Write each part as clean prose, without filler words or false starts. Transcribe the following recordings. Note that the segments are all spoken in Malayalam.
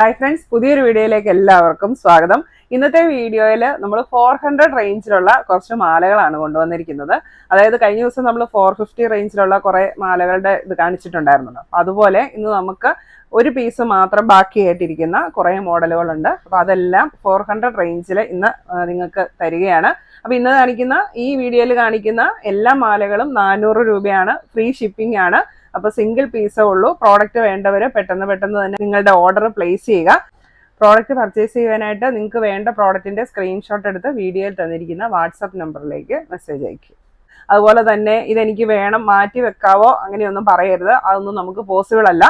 ഹായ് ഫ്രണ്ട്സ്, പുതിയൊരു വീഡിയോയിലേക്ക് എല്ലാവർക്കും സ്വാഗതം. ഇന്നത്തെ വീഡിയോയിൽ നമ്മൾ 400 റേഞ്ചിലുള്ള കുറച്ച് മാലകളാണ് കൊണ്ടുവന്നിരിക്കുന്നത്. അതായത് കഴിഞ്ഞ ദിവസം നമ്മൾ 450 റേഞ്ചിലുള്ള കുറേ മാലകളുടെ ഇത് കാണിച്ചിട്ടുണ്ടായിരുന്നല്ലോ. അതുപോലെ ഇന്ന് നമുക്ക് ഒരു പീസ് മാത്രം ബാക്കിയായിട്ടിരിക്കുന്ന കുറേ മോഡലുകളുണ്ട്. അപ്പോൾ അതെല്ലാം 400 റേഞ്ചിൽ ഇന്ന് നിങ്ങൾക്ക് തരികയാണ്. അപ്പോൾ ഇന്ന് കാണിക്കുന്ന ഈ വീഡിയോയിൽ കാണിക്കുന്ന എല്ലാ മാലകളും 400 രൂപയാണ്. ഫ്രീ ഷിപ്പിംഗ് ആണ്. അപ്പോൾ സിംഗിൾ പീസേ ഉള്ളൂ. പ്രോഡക്റ്റ് വേണ്ടവർ പെട്ടെന്ന് തന്നെ നിങ്ങളുടെ ഓർഡർ പ്ലേസ് ചെയ്യുക. പ്രോഡക്റ്റ് പർച്ചേസ് ചെയ്യാനായിട്ട് നിങ്ങൾക്ക് വേണ്ട പ്രോഡക്റ്റിൻ്റെ സ്ക്രീൻഷോട്ട് എടുത്ത് വീഡിയോയിൽ തന്നിരിക്കുന്ന വാട്സപ്പ് നമ്പറിലേക്ക് മെസ്സേജ് അയക്കുക. അതുപോലെ തന്നെ ഇതെനിക്ക് വേണം, മാറ്റി വെക്കാവോ, അങ്ങനെയൊന്നും പറയരുത്. അതൊന്നും നമുക്ക് പോസിബിൾ അല്ല.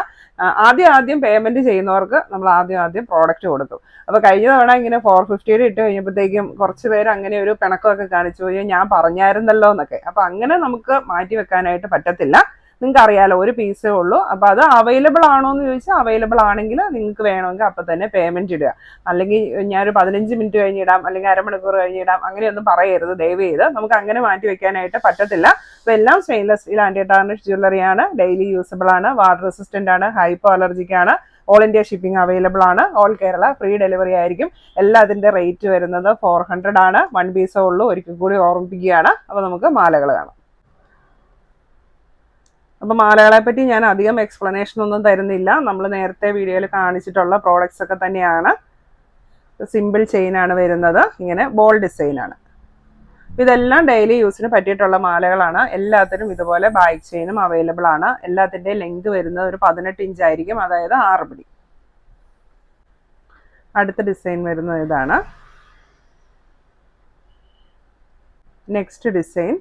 ആദ്യം പേയ്മെൻറ്റ് ചെയ്യുന്നവർക്ക് നമ്മൾ ആദ്യം പ്രോഡക്റ്റ് കൊടുക്കും. അപ്പോൾ കഴിഞ്ഞ തവണ ഇങ്ങനെ 450 ഇട്ട് കഴിഞ്ഞപ്പോഴത്തേക്കും കുറച്ച് പേര് അങ്ങനെ ഒരു പിണക്കമൊക്കെ കാണിച്ചു, ഞാൻ പറഞ്ഞായിരുന്നല്ലോ എന്നൊക്കെ. അപ്പോൾ അങ്ങനെ നമുക്ക് മാറ്റി വെക്കാനായിട്ട് പറ്റത്തില്ല. നിങ്ങൾക്ക് അറിയാലോ, ഒരു പീസേ ഉള്ളൂ. അപ്പോൾ അത് അവൈലബിൾ ആണോ എന്ന് ചോദിച്ചാൽ അവൈലബിൾ ആണെങ്കിൽ നിങ്ങൾക്ക് വേണമെങ്കിൽ അപ്പം തന്നെ പേയ്മെൻറ്റ് ഇടുക. അല്ലെങ്കിൽ ഞാനൊരു 15 മിനിറ്റ് കഴിഞ്ഞിടാം, അല്ലെങ്കിൽ അരമണിക്കൂർ കഴിഞ്ഞിടാം, അങ്ങനെയൊന്നും പറയരുത് ദയവ് ചെയ്ത്. നമുക്ക് അങ്ങനെ മാറ്റി വെക്കാനായിട്ട് പറ്റത്തില്ല. അപ്പോൾ എല്ലാം സ്റ്റെയിൻലെസ് സ്റ്റീൽ ആൻറ്റി ടാർണിഷ് ജ്വല്ലറിയാണ്. ഡെയിലി യൂസബിൾ ആണ്, വാട്ടർ റെസിസ്റ്റൻ്റ് ആണ്, ഹൈപ്പോ അലർജിക് ആണ്. ഓൾ ഇന്ത്യ ഷിപ്പിംഗ് അവൈലബിൾ ആണ്. ഓൾ കേരള ഫ്രീ ഡെലിവറി ആയിരിക്കും. എല്ലാത്തിൻ്റെ റേറ്റ് വരുന്നത് 400 ആണ്. 1 പീസേ ഉള്ളൂ. ഒരിക്കൽ കൂടി ഓർമ്മിപ്പിക്കുകയാണ്. അപ്പോൾ നമുക്ക് മാലകൾ കാണാം. അപ്പോൾ മാലകളെ പറ്റി ഞാൻ അധികം എക്സ്പ്ലനേഷൻ ഒന്നും തരുന്നില്ല. നമ്മൾ നേരത്തെ വീഡിയോയിൽ കാണിച്ചിട്ടുള്ള പ്രോഡക്റ്റ്സ് ഒക്കെ തന്നെയാണ്. സിമ്പിൾ ചെയിനാണ് വരുന്നത്. ഇങ്ങനെ ബോൾ ഡിസൈനാണ്. ഇതെല്ലാം ഡെയിലി യൂസിന് പറ്റിയിട്ടുള്ള മാലകളാണ്. എല്ലാത്തിനും ഇതുപോലെ ബാക്ക് ചെയിനും അവൈലബിൾ ആണ്. എല്ലാത്തിൻ്റെയും ലെങ്ത് വരുന്നത് ഒരു 18 ഇഞ്ച് ആയിരിക്കും, അതായത് 6 പിടി. അടുത്ത ഡിസൈൻ വരുന്നത് ഇതാണ്. Next design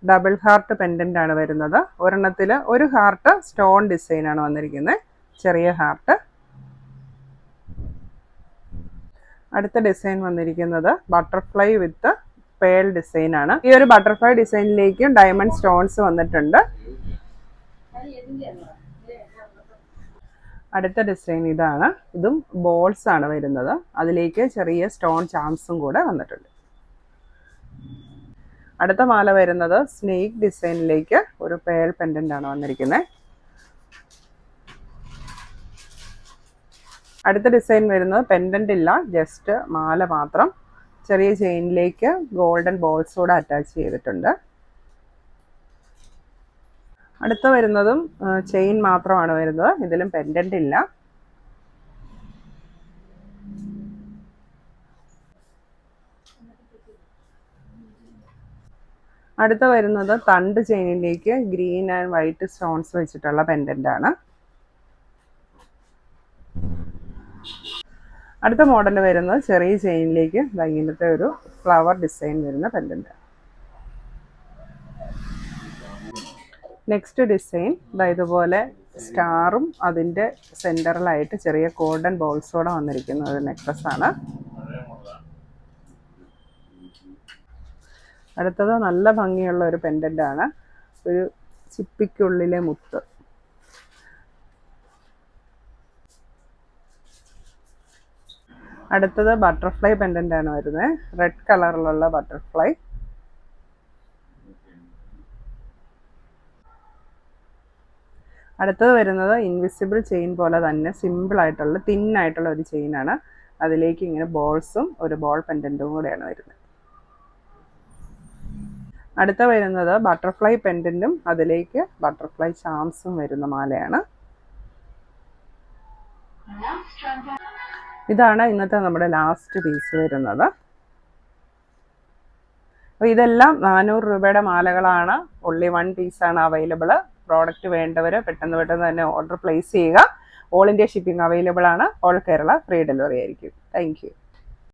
double heart pendant ആണ് വരുന്നത്. ഒരെണ്ണത്തിൽ ഒരു ഹാർട്ട് സ്റ്റോൺ ഡിസൈനാണ് വന്നിരിക്കുന്നത്, ചെറിയ ഹാർട്ട്. അടുത്ത ഡിസൈൻ വന്നിരിക്കുന്നത് ബട്ടർഫ്ലൈ വിത്ത് പേൾ ഡിസൈനാണ്. ഈ ഒരു ബട്ടർഫ്ലൈ ഡിസൈനിലേക്ക് ഡയമണ്ട് സ്റ്റോൺസ് വന്നിട്ടുണ്ട്. അടുത്ത ഡിസൈൻ ഇതാണ്. ഇതും ബോൾസ് ആണ് വരുന്നത്. അതിലേക്ക് ചെറിയ സ്റ്റോൺ ചാംസും കൂടെ വന്നിട്ടുണ്ട്. അടുത്ത മാല വരുന്നത് സ്നേക്ക് ഡിസൈനിലേക്ക് ഒരു പേൾ പെൻഡൻ്റ് ആണ് വന്നിരിക്കുന്നത്. അടുത്ത ഡിസൈൻ വരുന്നത് പെൻഡൻ്റ് ഇല്ല, ജസ്റ്റ് മാല മാത്രം. ചെറിയ ചെയിനിലേക്ക് ഗോൾഡൻ ബോൾസ് കൂടെ അറ്റാച്ച് ചെയ്തിട്ടുണ്ട്. അടുത്ത വരുന്നതും ചെയിൻ മാത്രമാണ് വരുന്നത്. ഇതിലും പെൻഡൻ്റ് ഇല്ല. അടുത്ത വരുന്നത് തണ്ട് ചെയിനിലേക്ക് ഗ്രീൻ ആൻഡ് വൈറ്റ് സ്റ്റോൺസ് വെച്ചിട്ടുള്ള പെൻഡൻ്റ് ആണ്. അടുത്ത മോഡൽ വരുന്നത് ചെറിയ ചെയിനിലേക്ക് ഇങ്ങനത്തെ ഒരു ഫ്ലവർ ഡിസൈൻ വരുന്ന പെൻഡൻ്റ്. നെക്സ്റ്റ് ഡിസൈൻ ഇതുപോലെ സ്റ്റാറും അതിൻ്റെ സെൻറ്ററിലായിട്ട് ചെറിയ ഗോൾഡൻ ബോൾസോടെ വന്നിരിക്കുന്ന ഒരു നെക്ലസ് ആണ്. അടുത്തത് നല്ല ഭംഗിയുള്ള ഒരു പെൻഡൻ്റ് ആണ്, ഒരു ചിപ്പിക്കുള്ളിലെ മുത്ത്. അടുത്തത് ബട്ടർഫ്ലൈ പെൻഡൻ്റ് ആണ് വരുന്നത്, റെഡ് കളറിലുള്ള ബട്ടർഫ്ലൈ. അടുത്തത് വരുന്നത് ഇൻവിസിബിൾ ചെയിൻ പോലെ തന്നെ സിമ്പിളായിട്ടുള്ള തിന്നായിട്ടുള്ള ഒരു ചെയിനാണ്. അതിലേക്ക് ഇങ്ങനെ ബോൾസും ഒരു ബോൾ പെൻഡൻറ്റും കൂടെയാണ് വരുന്നത്. അടുത്ത വരുന്നത് ബട്ടർഫ്ലൈ പെൻഡൻറ്റും അതിലേക്ക് ബട്ടർഫ്ലൈ ചാംസും വരുന്ന മാലയാണ്. ഇതാണ് ഇന്നത്തെ നമ്മുടെ ലാസ്റ്റ് പീസ് വരുന്നത്. അപ്പോൾ ഇതെല്ലാം 400 രൂപയുടെ മാലകളാണ്. ഓൺലി 1 പീസാണ് അവൈലബിൾ. പ്രോഡക്റ്റ് വേണ്ടവർ പെട്ടെന്ന് തന്നെ ഓർഡർ പ്ലേസ് ചെയ്യുക. ഓൾ ഇന്ത്യ ഷിപ്പിംഗ് അവൈലബിൾ ആണ്. ഓൾ കേരള ഫ്രീ ഡെലിവറി ആയിരിക്കും. Thank you.